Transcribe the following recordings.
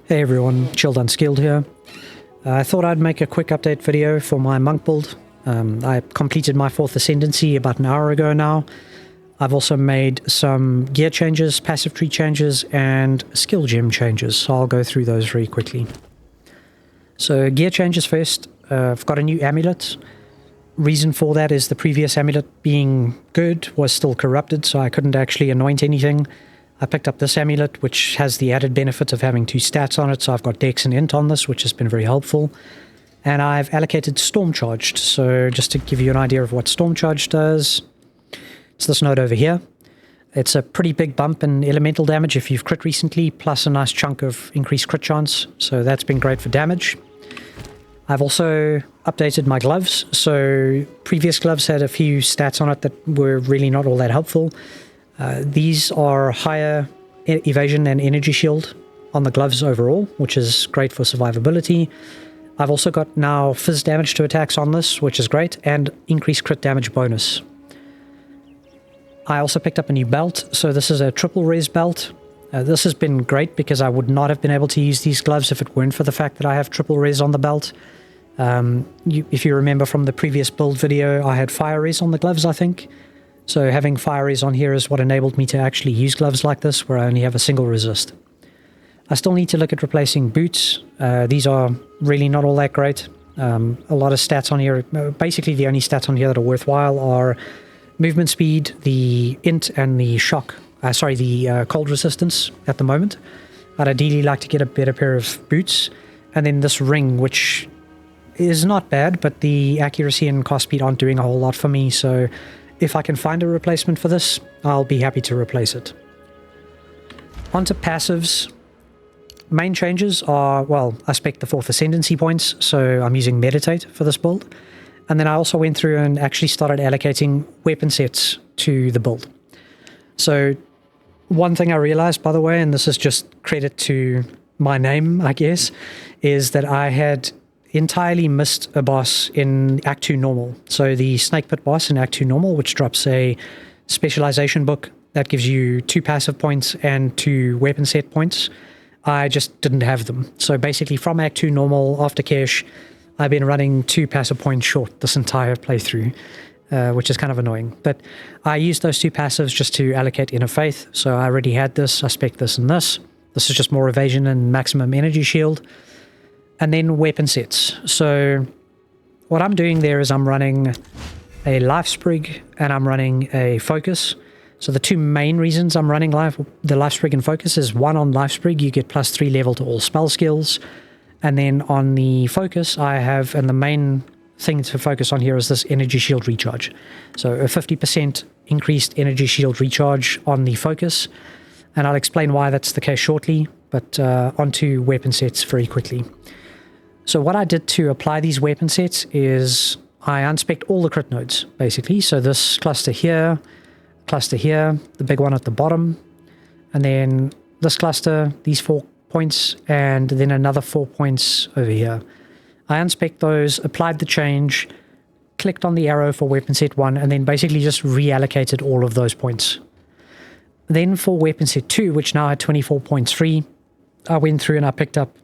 Hey everyone, Chilled Unskilled here. I thought I'd make a quick update video for my monk build. I completed my 4th ascendancy about an hour ago now. I've also made some gear changes, passive tree changes, and skill gem changes, so I'll go through those very quickly. So gear changes first. I've got a new amulet. Reason for that is the previous amulet being good was still corrupted, so I couldn't actually anoint anything. I picked up this amulet, which has the added benefit of having 2 stats on it, so I've got Dex and Int on this, which has been very helpful. And I've allocated Storm Charged, so just to give you an idea of what Storm Charged does, it's this node over here. It's a pretty big bump in elemental damage if you've crit recently, plus a nice chunk of increased crit chance, so that's been great for damage. I've also updated my gloves, so previous gloves had a few stats on it that were really not all that helpful. These are higher evasion and energy shield on the gloves overall, which is great for survivability. I've also got now fizz damage to attacks on this, which is great, and increased crit damage bonus. I also picked up a new belt, so this is a triple res belt. This has been great because I would not have been able to use these gloves if it weren't for the fact that I have triple res on the belt. If you remember from the previous build video, I had fire res on the gloves, I think. So having fire res on here is what enabled me to actually use gloves like this, where I only have a single resist. I still need to look at replacing boots. These are really not all that great. A lot of stats on here, basically the only stats on here that are worthwhile are movement speed, the int, and the shock. The cold resistance at the moment. I'd ideally like to get a better pair of boots. And then this ring, which is not bad, but the accuracy and cost speed aren't doing a whole lot for me, so if I can find a replacement for this, I'll be happy to replace it. Onto passives. Main changes are, well, I spec'd the 4th ascendancy points, so I'm using Meditate for this build. And then I also went through and actually started allocating weapon sets to the build. So one thing I realized, by the way, and this is just credit to my name, I guess, is that I had entirely missed a boss in Act 2 Normal. So the Snake Pit boss in Act 2 Normal, which drops a specialization book that gives you 2 passive points and 2 weapon set points. I just didn't have them. So basically from Act 2 Normal, after Cash, I've been running 2 passive points short this entire playthrough, which is kind of annoying. But I used those 2 passives just to allocate Inner Faith. So I already had this, I spec this and this. This is just more evasion and maximum energy shield. And then weapon sets. So what I'm doing there is I'm running a life sprig and I'm running a focus. So the 2 main reasons I'm running the life sprig and focus is, one, on life sprig you get +3 level to all spell skills, and then on the focus I have, and the main thing to focus on here is this energy shield recharge. So a 50% increased energy shield recharge on the focus, and I'll explain why that's the case shortly, but onto weapon sets very quickly. So what I did to apply these weapon sets is I unspec'd all the crit nodes, basically. So this cluster here, the big one at the bottom, and then this cluster, these 4 points, and then another 4 points over here. I unspec'd those, applied the change, clicked on the arrow for weapon set 1, and then basically just reallocated all of those points. Then for weapon set 2, which now had 24 points free, I went through and I picked up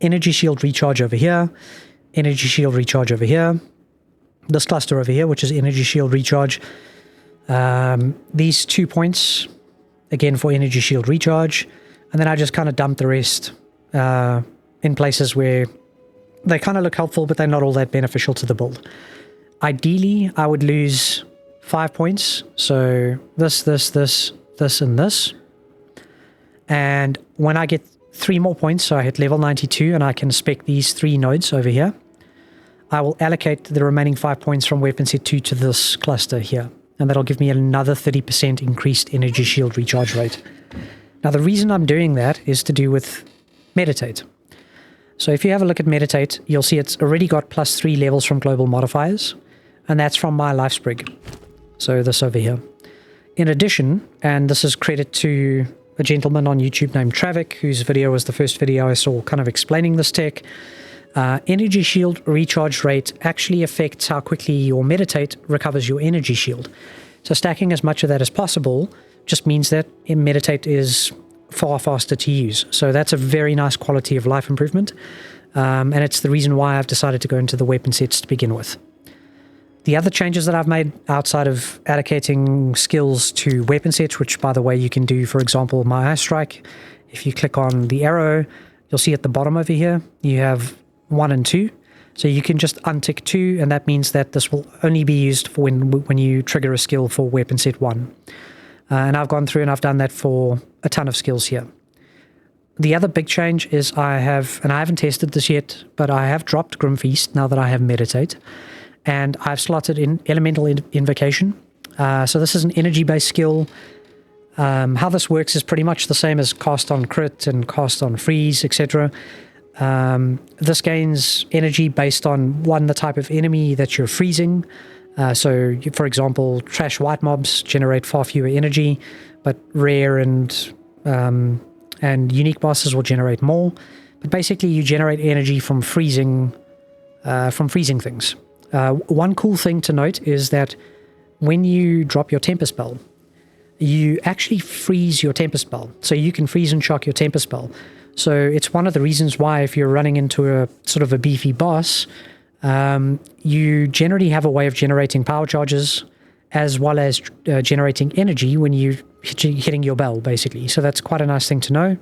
energy shield recharge over here, energy shield recharge over here, this cluster over here, which is energy shield recharge, these 2 points, again for energy shield recharge, and then I just kind of dumped the rest in places where they kind of look helpful, but they're not all that beneficial to the build. Ideally, I would lose 5 points, so this, and this, and when I get 3 more points, so I hit level 92 and I can spec these 3 nodes over here, I will allocate the remaining 5 points from weapon set 2 to this cluster here, and that'll give me another 30% increased energy shield recharge rate. Now the reason I'm doing that is to do with Meditate. So if you have a look at Meditate, you'll see it's already got +3 levels from global modifiers, and that's from my life sprig. So this over here. In addition, and this is credit to a gentleman on YouTube named Travik, whose video was the first video I saw kind of explaining this tech, energy shield recharge rate actually affects how quickly your Meditate recovers your energy shield. So stacking as much of that as possible just means that Meditate is far faster to use. So that's a very nice quality of life improvement. And it's the reason why I've decided to go into the weapon sets to begin with. The other changes that I've made outside of allocating skills to weapon sets, which by the way you can do, for example, my eye strike. If you click on the arrow, you'll see at the bottom over here, you have 1 and 2. So you can just untick 2, and that means that this will only be used for when you trigger a skill for weapon set 1. And I've gone through and I've done that for a ton of skills here. The other big change is I haven't tested this yet, but I have dropped Grim Feast now that I have Meditate. And I've slotted in Elemental Invocation. So this is an energy-based skill. How this works is pretty much the same as cast on crit and cast on freeze, etc. This gains energy based on, one, the type of enemy that you're freezing. So, for example, trash white mobs generate far fewer energy, but rare and unique bosses will generate more. But basically, you generate energy from freezing things. One cool thing to note is that when you drop your temper spell, you actually freeze your temper spell. So you can freeze and shock your temper spell. So it's one of the reasons why if you're running into a sort of a beefy boss, you generally have a way of generating power charges as well as generating energy when you're hitting your bell, basically. So that's quite a nice thing to know.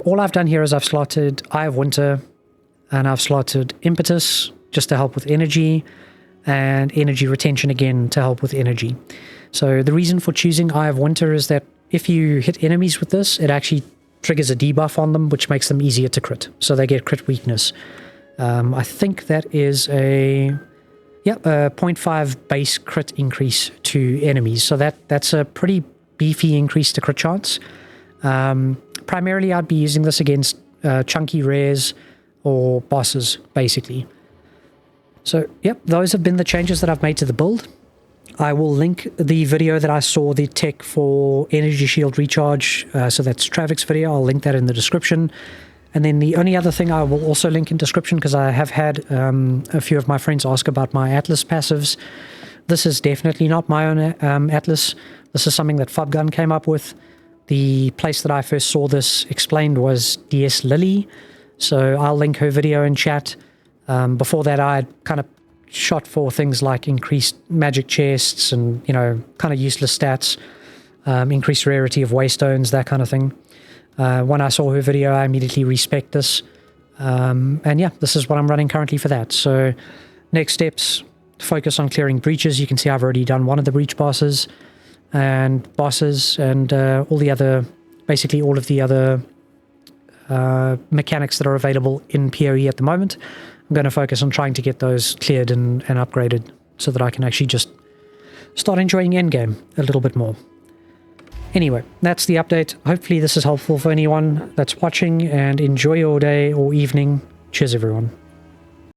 All I've done here is I've slotted Eye of Winter and I've slotted Impetus just to help with energy, and energy retention again to help with energy. So the reason for choosing Eye of Winter is that if you hit enemies with this, it actually triggers a debuff on them, which makes them easier to crit. So they get crit weakness. I think that is a 0.5 base crit increase to enemies. So that's a pretty beefy increase to crit chance. Primarily, I'd be using this against chunky rares or bosses, basically. So, yep, those have been the changes that I've made to the build. I will link the video that I saw, the tech for energy shield recharge. So that's Travik's video. I'll link that in the description. And then the only other thing I will also link in description, because I have had a few of my friends ask about my Atlas passives. This is definitely not my own Atlas. This is something that Fubgun came up with. The place that I first saw this explained was DS Lily. So I'll link her video in chat. Before that, I had kind of shot for things like increased magic chests and, kind of useless stats, increased rarity of waystones, that kind of thing. When I saw her video, I immediately respect this. And yeah, this is what I'm running currently for that. So next steps, focus on clearing breaches. You can see I've already done one of the breach bosses and basically all of the other mechanics that are available in PoE at the moment. I'm going to focus on trying to get those cleared and upgraded so that I can actually just start enjoying endgame a little bit more. Anyway, that's the update. Hopefully this is helpful for anyone that's watching, and enjoy your day or evening. Cheers, everyone.